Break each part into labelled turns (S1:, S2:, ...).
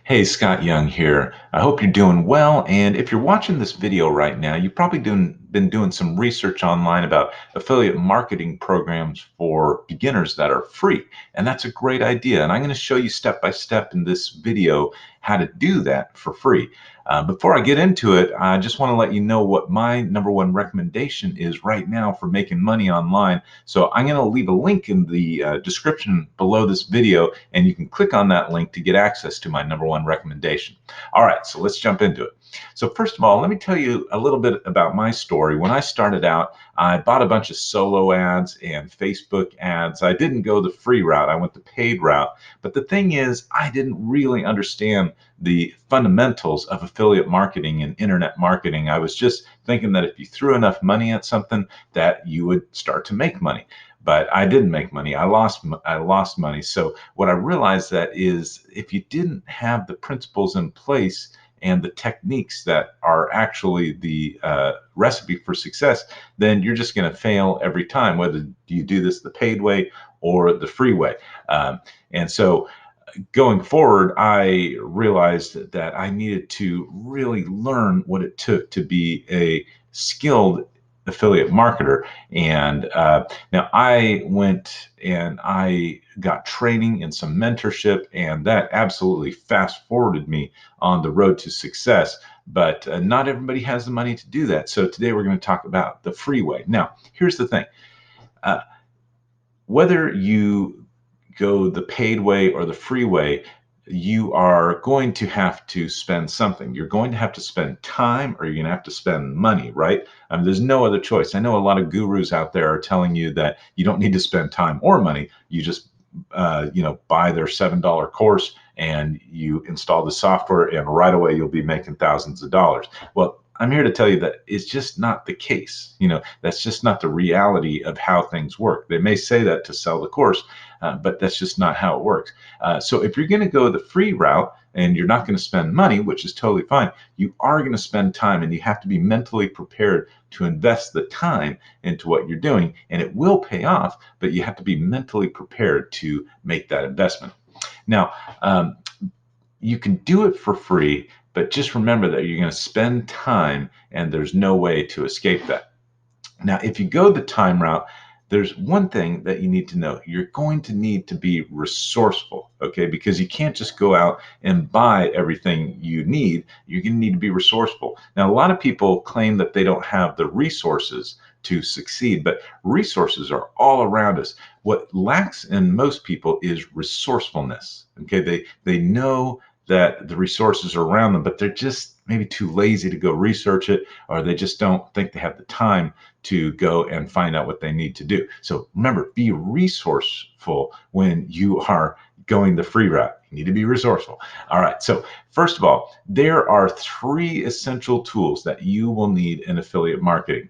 S1: Hey, Scott Young here. I hope you're doing well. And if you're watching this video right now, you've probably been doing some research online about affiliate marketing programs for beginners that are free. And that's a great idea. And I'm going to show you step by step in this video how to do that for free. Before I get into it, I just want to let you know what my number one recommendation is right now for making money online. So I'm going to leave a link in the description below this video, and you can click on that link to get access to my number one recommendation. All right, so let's jump into it. So first of all, let me tell you a little bit about my story. When I started out, I bought a bunch of solo ads and Facebook ads. I didn't go the free route. I went the paid route. But the thing is, I didn't really understand the fundamentals of affiliate marketing and internet marketing. I was just thinking that if you threw enough money at something, that you would start to make money. But I didn't make money. I lost money. So what I realized that is if you didn't have the principles in place and the techniques that are actually the recipe for success, then you're just going to fail every time, whether you do this the paid way or the free way. And so going forward, I realized that I needed to really learn what it took to be a skilled affiliate marketer. And now I went and I got training and some mentorship, and that absolutely fast forwarded me on the road to success. But not everybody has the money to do that. So today we're going to talk about the free way. Now, here's the thing. Uh, Whether you go the paid way or the free way, you are going to have to spend something. You're going to have to spend time, or you're going to have to spend money, right? There's no other choice. I know a lot of gurus out there are telling you that you don't need to spend time or money. You just, buy their $7 course and you install the software, and right away you'll be making thousands of dollars. Well, I'm here to tell you that it's just not the case. That's just not the reality of how things work. They may say that to sell the course, but that's just not how it works. So if you're going to go the free route and you're not going to spend money, which is totally fine, you are going to spend time, and you have to be mentally prepared to invest the time into what you're doing, and it will pay off, but you have to be mentally prepared to make that investment. Now, you can do it for free, but just remember that you're going to spend time, and there's no way to escape that. Now, if you go the time route, there's one thing that you need to know. You're going to need to be resourceful, okay? Because you can't just go out and buy everything you need. You're going to need to be resourceful. Now, a lot of people claim that they don't have the resources to succeed, but resources are all around us. What lacks in most people is resourcefulness, okay? They know that the resources are around them, but they're just maybe too lazy to go research it, or they just don't think they have the time to go and find out what they need to do. So remember, be resourceful when you are going the free route. You need to be resourceful. All right. So first of all, there are three essential tools that you will need in affiliate marketing.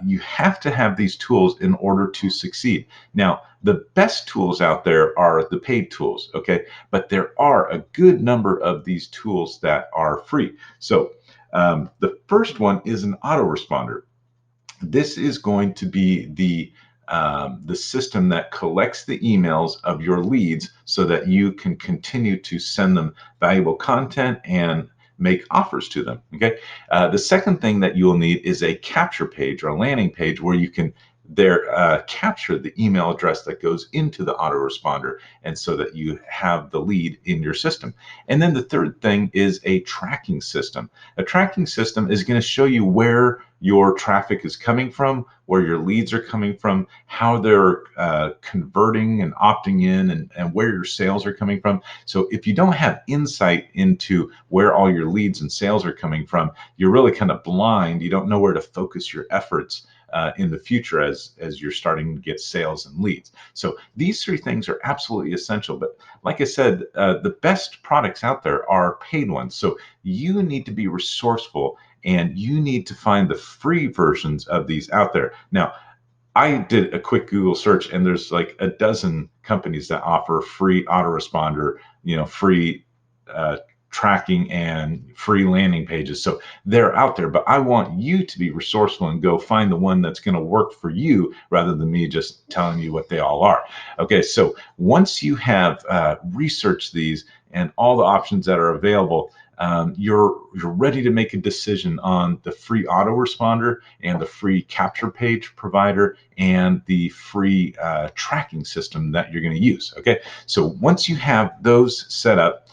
S1: You have to have these tools in order to succeed. Now, the best tools out there are the paid tools, okay? But there are a good number of these tools that are free. So the first one is an autoresponder. This is going to be the system that collects the emails of your leads so that you can continue to send them valuable content and make offers to them. Okay. The second thing that you will need is a capture page or a landing page where you can capture the email address that goes into the autoresponder, and so that you have the lead in your system. And then the third thing is a tracking system. A tracking system is going to show you where your traffic is coming from, where your leads are coming from, how they're converting and opting in, and where your sales are coming from. So if you don't have insight into where all your leads and sales are coming from, you're really kind of blind. You don't know where to focus your efforts in the future as you're starting to get sales and leads. So these three things are absolutely essential. But like I said, the best products out there are paid ones. So you need to be resourceful, and you need to find the free versions of these out there. Now, I did a quick Google search, and there's like a dozen companies that offer free autoresponder, free tracking and free landing pages. So they're out there, but I want you to be resourceful and go find the one that's going to work for you rather than me just telling you what they all are. Okay, so once you have researched these and all the options that are available, you're ready to make a decision on the free autoresponder and the free capture page provider and the free tracking system that you're going to use. Okay, so once you have those set up,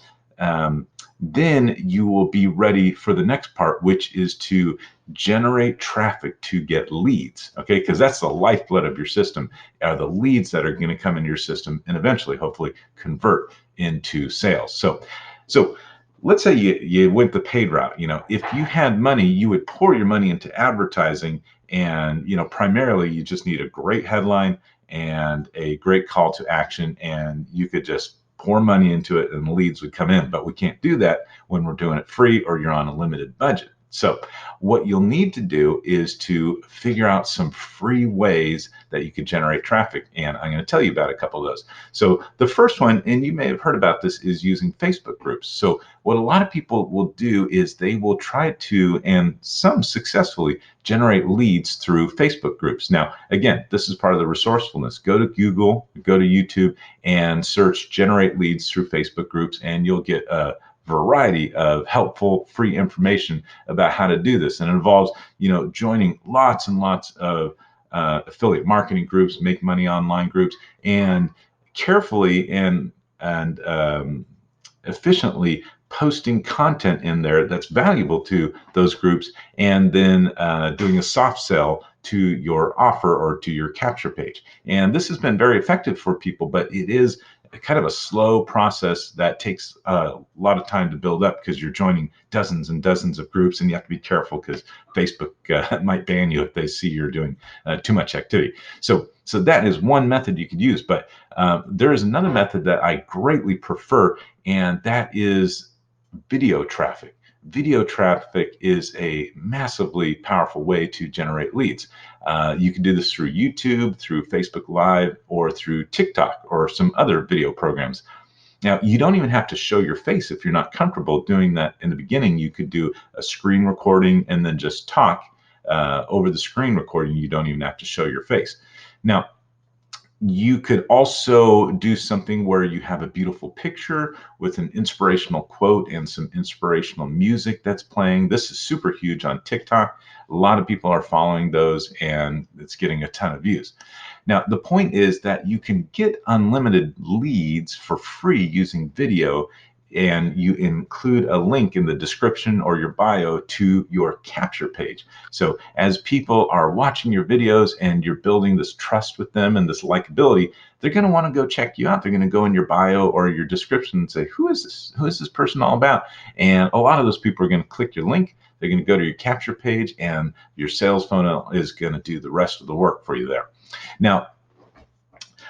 S1: then you will be ready for the next part, which is to generate traffic to get leads. Okay, because that's the lifeblood of your system, are the leads that are going to come into your system and eventually, hopefully, convert into sales. So let's say you went the paid route. If you had money, you would pour your money into advertising, and primarily you just need a great headline and a great call to action, and you could just pour money into it and the leads would come in. But we can't do that when we're doing it free or you're on a limited budget. So what you'll need to do is to figure out some free ways that you could generate traffic. And I'm going to tell you about a couple of those. So the first one, and you may have heard about this, is using Facebook groups. So what a lot of people will do is they will try to, and some successfully, generate leads through Facebook groups. Now, again, this is part of the resourcefulness. Go to Google, go to YouTube, and search generate leads through Facebook groups, and you'll get a variety of helpful free information about how to do this. And it involves, joining lots and lots of affiliate marketing groups, make money online groups, and carefully and efficiently posting content in there that's valuable to those groups, and then doing a soft sell to your offer or to your capture page. And this has been very effective for people, but it is kind of a slow process that takes a lot of time to build up, because you're joining dozens and dozens of groups, and you have to be careful because Facebook might ban you if they see you're doing too much activity. So that is one method you could use, but there is another method that I greatly prefer, and that is video traffic. Video traffic is a massively powerful way to generate leads. You can do this through YouTube, through Facebook Live, or through TikTok or some other video programs. Now, you don't even have to show your face if you're not comfortable doing that in the beginning. You could do a screen recording and then just talk over the screen recording. You don't even have to show your face. Now, you could also do something where you have a beautiful picture with an inspirational quote and some inspirational music that's playing. This is super huge on TikTok. A lot of people are following those, and it's getting a ton of views. Now, the point is that you can get unlimited leads for free using video, and you include a link in the description or your bio to your capture page. So as people are watching your videos and you're building this trust with them and this likability, they're going to want to go check you out. They're going to go in your bio or your description and say, who is this? Who is this person all about? And a lot of those people are going to click your link. They're going to go to your capture page, and your sales funnel is going to do the rest of the work for you there. Now,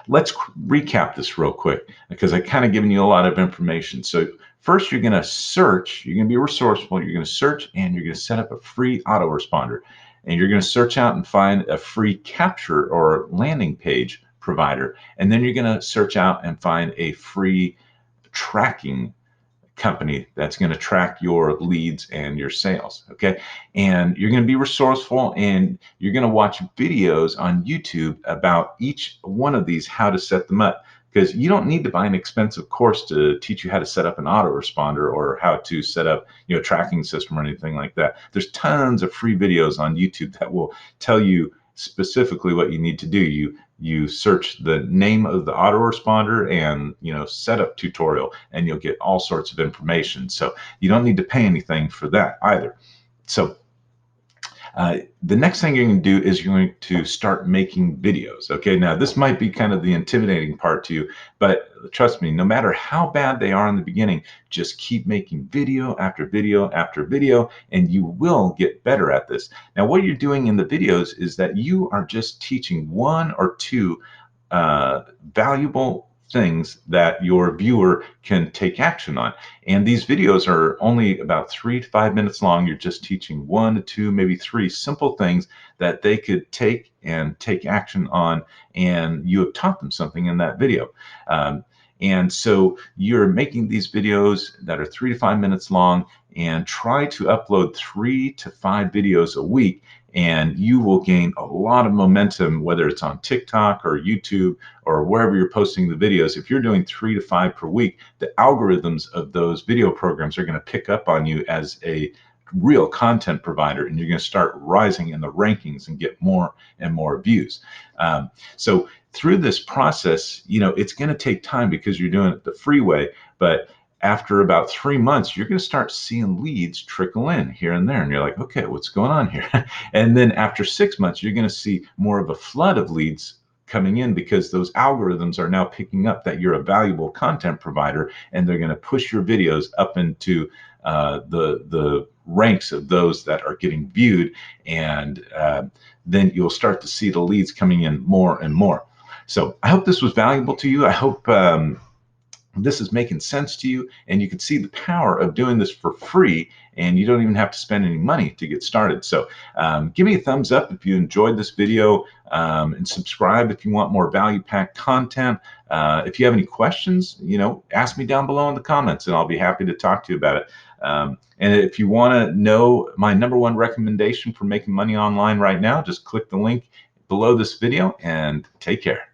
S1: let's recap this real quick, because I kind of given you a lot of information. So first, you're going to search. You're going to be resourceful. You're going to search, and you're going to set up a free autoresponder. And you're going to search out and find a free capture or landing page provider. And then you're going to search out and find a free tracking company that's going to track your leads and your sales. Okay, and you're going to be resourceful, and you're going to watch videos on YouTube about each one of these, how to set them up, because you don't need to buy an expensive course to teach you how to set up an autoresponder or how to set up a tracking system or anything like that. There's tons of free videos on YouTube that will tell you specifically what you need to do. You search the name of the autoresponder and setup tutorial, and you'll get all sorts of information. So you don't need to pay anything for that either. So the next thing you're going to do is you're going to start making videos. Okay, now this might be kind of the intimidating part to you, but trust me, no matter how bad they are in the beginning, just keep making video after video after video, and you will get better at this. Now, what you're doing in the videos is that you are just teaching one or two valuable things that your viewer can take action on. And these videos are only about 3 to 5 minutes long. You're just teaching 1 to 2, maybe 3 simple things that they could take action on, and you have taught them something in that video. And so you're making these videos that are 3 to 5 minutes long, and try to upload 3 to 5 videos a week, and you will gain a lot of momentum, whether it's on TikTok or YouTube or wherever you're posting the videos. If you're doing 3 to 5 per week, the algorithms of those video programs are going to pick up on you as a real content provider, and you're going to start rising in the rankings and get more and more views. So through this process, it's going to take time because you're doing it the free way, but after about 3 months, you're going to start seeing leads trickle in here and there. And you're like, okay, what's going on here? And then after 6 months, you're going to see more of a flood of leads coming in, because those algorithms are now picking up that you're a valuable content provider, and they're going to push your videos up into the ranks of those that are getting viewed. And then you'll start to see the leads coming in more and more. So I hope this was valuable to you. I hope this is making sense to you, and you can see the power of doing this for free, and you don't even have to spend any money to get started. So give me a thumbs up if you enjoyed this video, and subscribe if you want more value-packed content. If you have any questions, ask me down below in the comments, and I'll be happy to talk to you about it. And if you want to know my #1 recommendation for making money online right now, just click the link below this video, and take care.